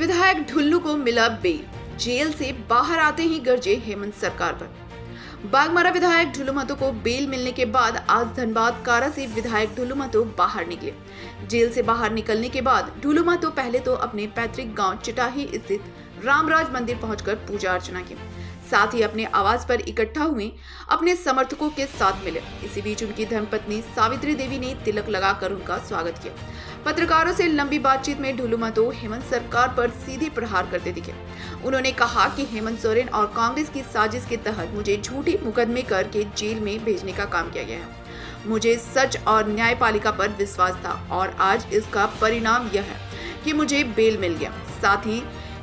विधायक ढुल्लू को मिला बेल। जेल से बाहर आते ही गरजे हेमंत सरकार पर। बाघमारा विधायक ढुल्लू महतो को बेल मिलने के बाद आज धनबाद कारा से विधायक ढुल्लू महतो बाहर निकले। जेल से बाहर निकलने के बाद ढुल्लू महतो पहले तो अपने पैतृक गांव चिटाही स्थित रामराज मंदिर पहुंचकर पूजा अर्चना की, साथ ही अपने आवास पर इकट्ठा हुए अपने समर्थकों के साथ मिले। इसी बीच उनकी धर्मपत्नी सावित्री देवी ने तिलक लगाकर उनका स्वागत किया। पत्रकारों से लंबी बातचीत में ढुल्लू महतो हेमंत सरकार पर सीधे प्रहार करते दिखे। उन्होंने कहा कि हेमंत सोरेन और कांग्रेस की साजिश के तहत मुझे झूठे मुकदमे करके जेल में भेजने का काम किया गया है। मुझे सच और न्यायपालिका पर विश्वास था और आज इसका परिणाम यह है कि मुझे बेल मिल गया। साथ ही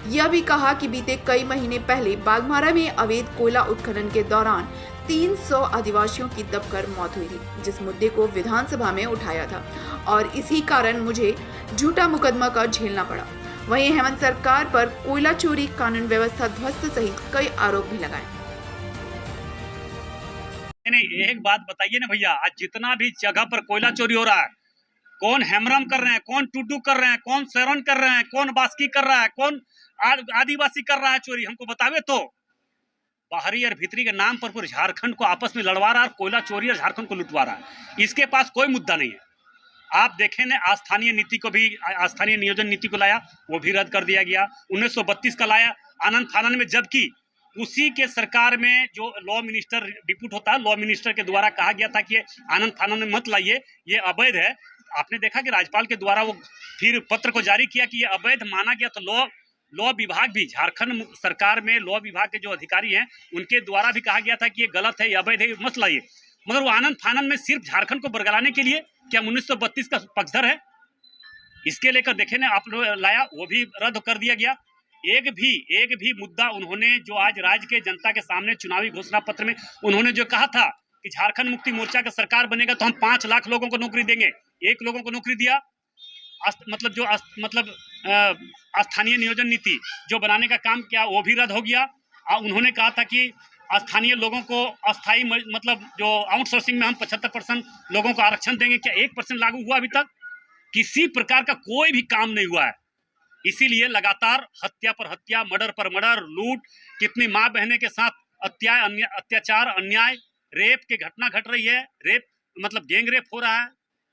यह भी कहा कि बीते कई महीने पहले बाघमारा में अवैध कोयला उत्खनन के दौरान 300 आदिवासियों की दबकर मौत हुई थी, जिस मुद्दे को विधानसभा में उठाया था और इसी कारण मुझे झूठा मुकदमा का झेलना पड़ा। वहीं हेमंत सरकार पर कोयला चोरी, कानून व्यवस्था ध्वस्त सहित कई आरोप भी लगाए। नहीं, एक बात बताइए ना भैया, आज जितना भी जगह पर कोयला चोरी हो रहा है, कौन हेमरम कर रहे हैं, कौन टुडू कर रहे हैं, कौन शरण कर रहे हैं, कौन बास्की कर रहा है, कौन आदिवासी कर रहा है चोरी, हमको बतावे तो। बाहरी और भीतरी के नाम पर पूरे झारखंड को आपस में लड़वा रहा है, कोयला चोरी और झारखंड को लुटवा रहा है। इसके पास कोई मुद्दा नहीं है। आप देखें ना, स्थानीय नीति को भी, स्थानीय नियोजन नीति को लाया, वो भी रद्द कर दिया गया। 1932 का लाया आनंद फानंद में, जबकि उसी के सरकार में जो लॉ मिनिस्टर डिप्यूट होता है, लॉ मिनिस्टर के द्वारा कहा गया था कि ये आनंद फानंद में मत लाइए, ये अवैध है। आपने देखा कि राज्यपाल के द्वारा वो फिर पत्र को जारी किया कि ये अवैध माना गया, तो लॉ विभाग भी, झारखंड सरकार में लॉ विभाग के जो अधिकारी हैं उनके द्वारा भी कहा गया था कि ये गलत है, ये अवैध है, मत लाइए। मगर वो आनंद फानंद में सिर्फ झारखंड को बरगलाने के लिए क्या 1932 का पक्षधर है? इसके लेकर देखे ना, आप लोग लाया, वो भी रद्द कर दिया गया। एक भी मुद्दा उन्होंने जो आज राज्य के जनता के सामने चुनावी घोषणा पत्र में उन्होंने जो कहा था कि झारखंड मुक्ति मोर्चा का सरकार बनेगा तो हम 5 लाख लोगों को नौकरी देंगे, 1 लोगों को नौकरी दिया। स्थानीय नियोजन नीति जो बनाने का काम किया वो भी रद्द हो गया। उन्होंने कहा था कि स्थानीय लोगों को अस्थाई जो आउटसोर्सिंग में हम 75% लोगों को आरक्षण देंगे। क्या 1% लागू हुआ? अभी तक किसी प्रकार का कोई भी काम नहीं हुआ है। इसीलिए लगातार हत्या पर हत्या, मर्डर पर मर्डर, लूट, कितनी माँ बहने के साथ अत्याचार, अन्याय, रेप की घटना घट रही है। रेप गैंग रेप हो रहा है।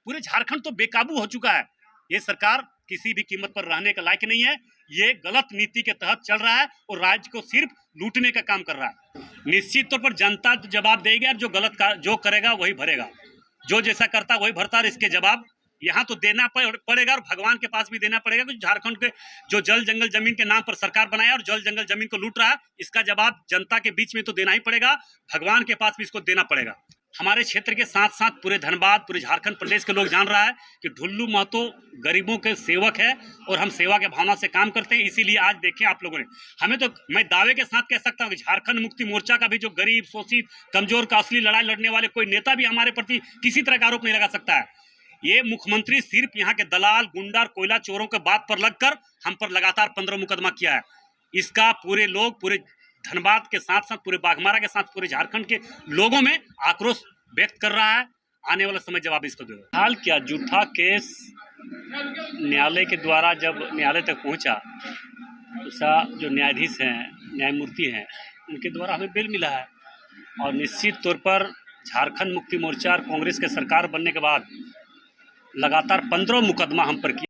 पूरे झारखंड तो बेकाबू हो चुका है। ये सरकार किसी भी कीमत पर रहने का लायक नहीं है। ये गलत नीति के तहत चल रहा है और राज्य को सिर्फ लूटने का काम कर रहा है। निश्चित तौर पर जनता जवाब देगी और जो करेगा वही भरेगा, जो जैसा करता वही भरता। और इसके जवाब यहाँ तो देना पड़ेगा और भगवान के पास भी देना पड़ेगा कि झारखंड के जो जल जंगल जमीन के नाम पर सरकार बनाया और जल जंगल जमीन को लूट रहा है, इसका जवाब जनता के बीच में तो देना ही पड़ेगा, भगवान के पास भी इसको देना पड़ेगा। हमारे क्षेत्र के साथ साथ पूरे धनबाद, पूरे झारखंड प्रदेश के लोग जान रहा है कि ढुल्लू महतो गरीबों के सेवक है और हम सेवा के भावना से काम करते हैं। इसीलिए आज देखें आप लोगों ने हमें, तो मैं दावे के साथ कह सकता हूं कि झारखंड मुक्ति मोर्चा का भी जो गरीब, शोषित, कमजोर का असली लड़ाई लड़ने वाले कोई नेता भी हमारे प्रति किसी तरह का आरोप नहीं लगा सकता है। ये मुख्यमंत्री सिर्फ यहाँ के दलाल, गुंडा, कोयला चोरों के बात पर लगकर हम पर लगातार 15 मुकदमा किया है। इसका पूरे लोग, पूरे धनबाद के साथ साथ पूरे बाघमारा के साथ पूरे झारखंड के लोगों में आक्रोश व्यक्त कर रहा है। आने वाला समय जवाब इसको देगा। हाल क्या झूठा केस न्यायालय के द्वारा जब न्यायालय तक पहुंचा, तो जो न्यायाधीश हैं, न्यायमूर्ति हैं, उनके द्वारा हमें बेल मिला है। और निश्चित तौर पर झारखंड मुक्ति मोर्चा और कांग्रेस के सरकार बनने के बाद लगातार 15 मुकदमा हम पर किया।